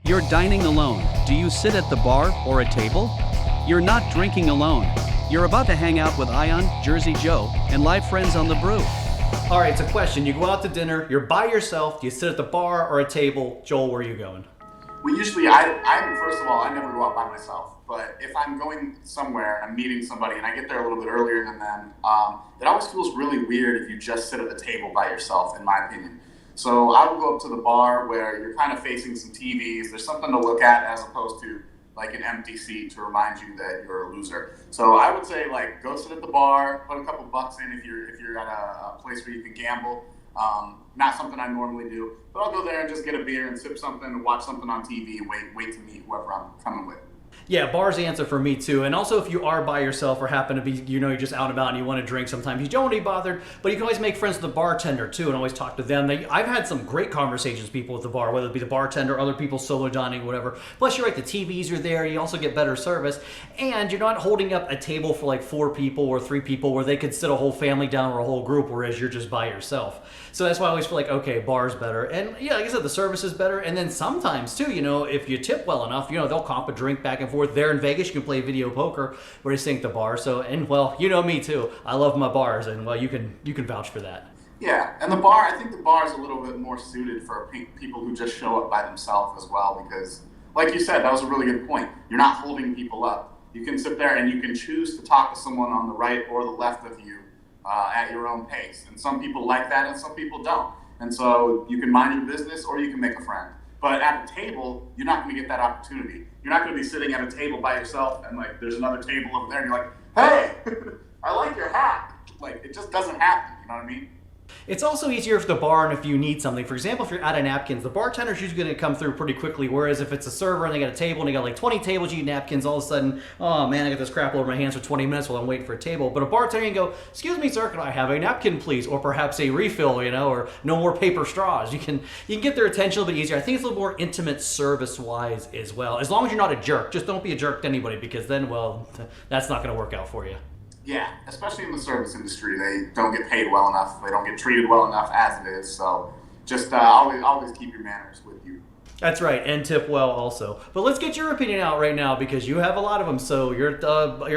You're dining alone. Do you sit at the bar or a table? You're not drinking alone. You're about to hang out with Ion, Jersey Joe, and live friends on the Brew. All right, it's a question. You go out to dinner, you're by yourself, do you sit at the bar or a table? Joel, where are you going? Well, usually, I'm first of all, I never go out by myself. But if I'm going somewhere and I'm meeting somebody and I get there a little bit earlier than them, it always feels really weird if you just sit at the table by yourself, in my opinion. So I would go up to the bar where you're kind of facing some TVs. There's something to look at as opposed to like an empty seat to remind you that you're a loser. So I would say like go sit at the bar, put a couple bucks in if you're at a place where you can gamble. Not something I normally do, but I'll go there and just get a beer and sip something and watch something on TV. Wait to meet whoever I'm coming with. Yeah, bar's the answer for me too. And also if you are by yourself or happen to be, you're just out and about and you want to drink sometimes, you don't want to be bothered, but you can always make friends with the bartender too and always talk to them. I've had some great conversations with people at the bar, whether it be the bartender, other people solo dining, whatever. Plus you're right, the TVs are there, you also get better service, and you're not holding up a table for like 4 people or 3 people where they could sit a whole family down or a whole group, whereas you're just by yourself. So that's why I always feel like, okay, bar's better. And yeah, like I said, the service is better. And then sometimes too, if you tip well enough, they'll comp a drink back and forth. There in Vegas, you can play video poker where you sing at the bar. So, and well, you know me too. I love my bars, and well, you can vouch for that. Yeah, and I think the bar is a little bit more suited for people who just show up by themselves as well, because like you said, that was a really good point. You're not holding people up. You can sit there and you can choose to talk to someone on the right or the left of you at your own pace. And some people like that and some people don't. And so you can mind your business or you can make a friend. But at a table, you're not going to get that opportunity. You're not going to be sitting at a table by yourself and like there's another table over there and you're like, hey, I like your hat. Like it just doesn't happen, you know what I mean? It's also easier if the bar and if you need something. For example, if you're out of napkins, the bartender's usually going to come through pretty quickly, whereas if it's a server and they got a table and they got like 20 tables, you need napkins, all of a sudden, oh man, I got this crap all over my hands for 20 minutes while I'm waiting for a table. But a bartender can go, excuse me, sir, can I have a napkin, please? Or perhaps a refill, or no more paper straws. You can get their attention a little bit easier. I think it's a little more intimate service-wise as well. As long as you're not a jerk. Just don't be a jerk to anybody, because then, well, that's not going to work out for you. Yeah, especially in the service industry, they don't get paid well enough. They don't get treated well enough as it is. So just always keep your manners with you. That's right, and tip well also. But let's get your opinion out right now, because you have a lot of them. So you're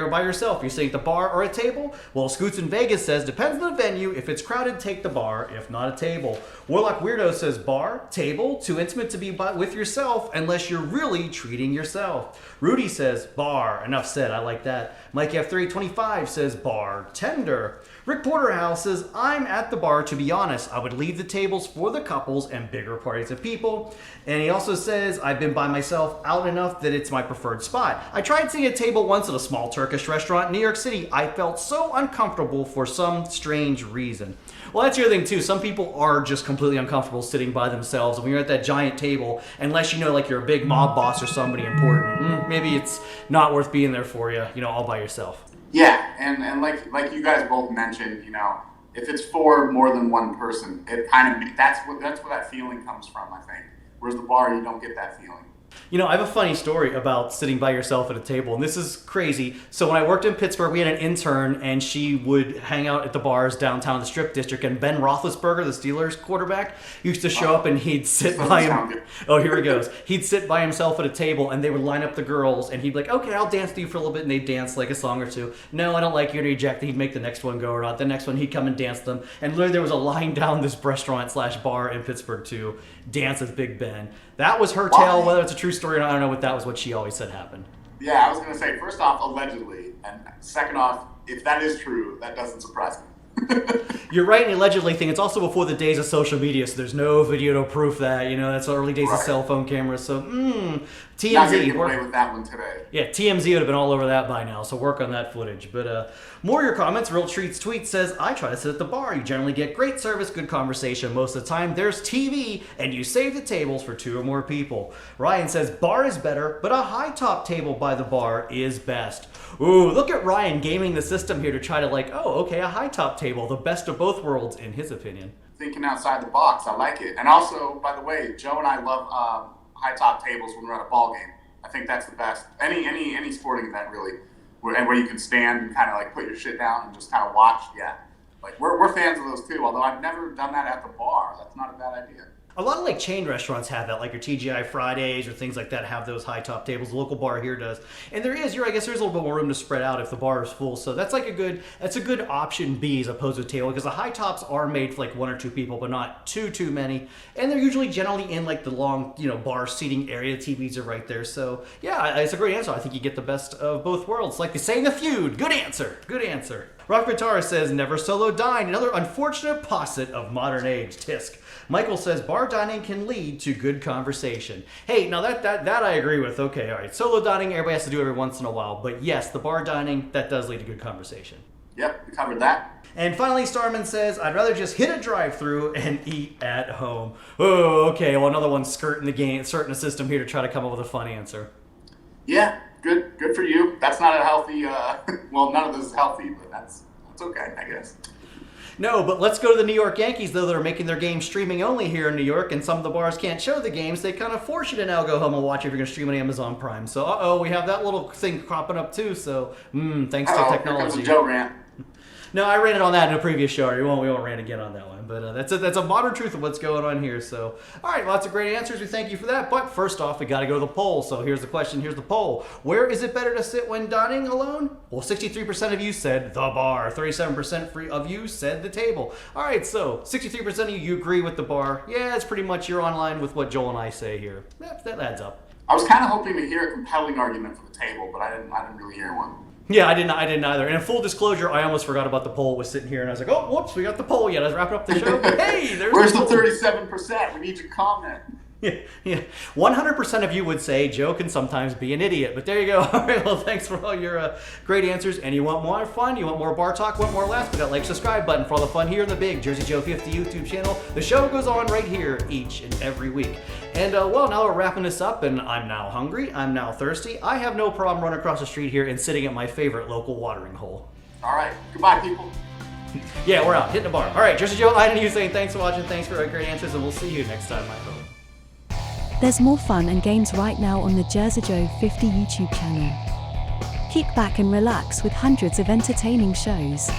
by yourself. You're sitting at the bar or a table? Well, Scoots in Vegas says, depends on the venue. If it's crowded, take the bar. If not, a table. Warlock Weirdo says bar, table, too intimate to be with yourself unless you're really treating yourself. Rudy says bar. Enough said. I like that. Mike F325 says bar, tender. Rick Porterhouse says, I'm at the bar, to be honest. I would leave the tables for the couples and bigger parties of people. And he also says, I've been by myself out enough that it's my preferred spot. I tried sitting at a table once at a small Turkish restaurant in New York City. I felt so uncomfortable for some strange reason. Well, that's the other thing too. Some people are just completely uncomfortable sitting by themselves. When you're at that giant table, unless like you're a big mob boss or somebody important, maybe it's not worth being there for you, all by yourself. Yeah, and like you guys both mentioned, if it's for more than one person, it kind of that's where that feeling comes from, I think. Whereas the bar, you don't get that feeling. I have a funny story about sitting by yourself at a table, and this is crazy. So when I worked in Pittsburgh, we had an intern, and she would hang out at the bars downtown in the Strip District, and Ben Roethlisberger, the Steelers quarterback, used to show up, and he'd sit by him. Oh, here he goes. He'd sit by himself at a table, and they would line up the girls, and he'd be like, okay, I'll dance to you for a little bit, and they'd dance like a song or two. No, I don't like you, and reject. He'd make the next one go or not. The next one, he'd come and dance them, and literally there was a line down this restaurant/bar in Pittsburgh to dance with Big Ben. That was her tale. Whether it's a true story or not, I don't know, but that was what she always said happened. Yeah, I was going to say, first off, allegedly, and second off, if that is true, that doesn't surprise me. You're right in the allegedly thing. It's also before the days of social media, so there's no video to proof that. That's the early days of cell phone cameras. So, TMZ. Not gonna get away with that one today. Yeah, TMZ would have been all over that by now, so work on that footage. But more of your comments. Real Treats tweet says, I try to sit at the bar. You generally get great service, good conversation. Most of the time, there's TV, and you save the tables for 2 or more people. Ryan says, bar is better, but a high top table by the bar is best. Ooh, look at Ryan gaming the system here to try to a high top table, the best of both worlds, in his opinion. Thinking outside the box, I like it. And also, by the way, Joe and I love high top tables when we're at a ball game. I think that's the best. Any sporting event really, where you can stand and kind of put your shit down and just kind of watch. Yeah, we're fans of those too. Although I've never done that at the bar. That's not a bad idea. A lot of like chain restaurants have that, like your TGI Fridays or things like that have those high top tables. The local bar here does, and I guess there's a little bit more room to spread out if the bar is full. So that's a good option B as opposed to a table, because the high tops are made for like 1 or 2 people, but not too many, and they're usually generally in like the long bar seating area. TVs are right there. So yeah, it's a great answer. I think you get the best of both worlds, like they say in the feud. Good answer. Rock Guitar says never solo dine. Another unfortunate posset of modern age. Tisk. Michael says bar dining can lead to good conversation. Hey, now that I agree with. Okay, all right. Solo dining, everybody has to do every once in a while. But yes, the bar dining, that does lead to good conversation. Yep, we covered that. And finally, Starman says, I'd rather just hit a drive-through and eat at home. Oh, okay. Well, another one skirting the system here to try to come up with a fun answer. Yeah, good for you. That's not a healthy, well, none of this is healthy, but that's okay, I guess. No, but let's go to the New York Yankees, though. They're making their game streaming only here in New York, and some of the bars can't show the games. They kind of force you to now go home and watch if you're going to stream on Amazon Prime. So, we have that little thing cropping up, too. So, thanks to technology. Here comes a Joe rant. No, I ran it on that in a previous show. We won't rant again on that one. But that's a modern truth of what's going on here. So, all right, lots of great answers. We thank you for that. But first off, we got to go to the poll. So here's the question. Here's the poll. Where is it better to sit when dining alone? Well, 63% of you said the bar. 37% of you said the table. All right, so 63% of you agree with the bar. Yeah, it's pretty much you're on line with what Joel and I say here. That adds up. I was kind of hoping to hear a compelling argument for the table, but I didn't really hear one. Yeah, I didn't either. And in full disclosure, I almost forgot about the poll. Was sitting here and I was like, oh, whoops, we got the poll yet. I was wrapping up the show. Hey, there's Where's the 37%? We need your comment. Yeah. 100% of you would say Joe can sometimes be an idiot. But there you go. All right, well, thanks for all your great answers. And you want more fun? You want more bar talk? Want more laughs? Hit that like, subscribe button for all the fun here in the big Jersey Joe 50 YouTube channel. The show goes on right here each and every week. And, well, now we're wrapping this up, and I'm now hungry. I'm now thirsty. I have no problem running across the street here and sitting at my favorite local watering hole. All right. Goodbye, people. Yeah, we're out. Hitting the bar. All right, Jersey Joe, I and you saying thanks for watching. Thanks for great answers, and we'll see you next time, I hope. There's more fun and games right now on the Jersey Joe 50 YouTube channel. Kick back and relax with hundreds of entertaining shows.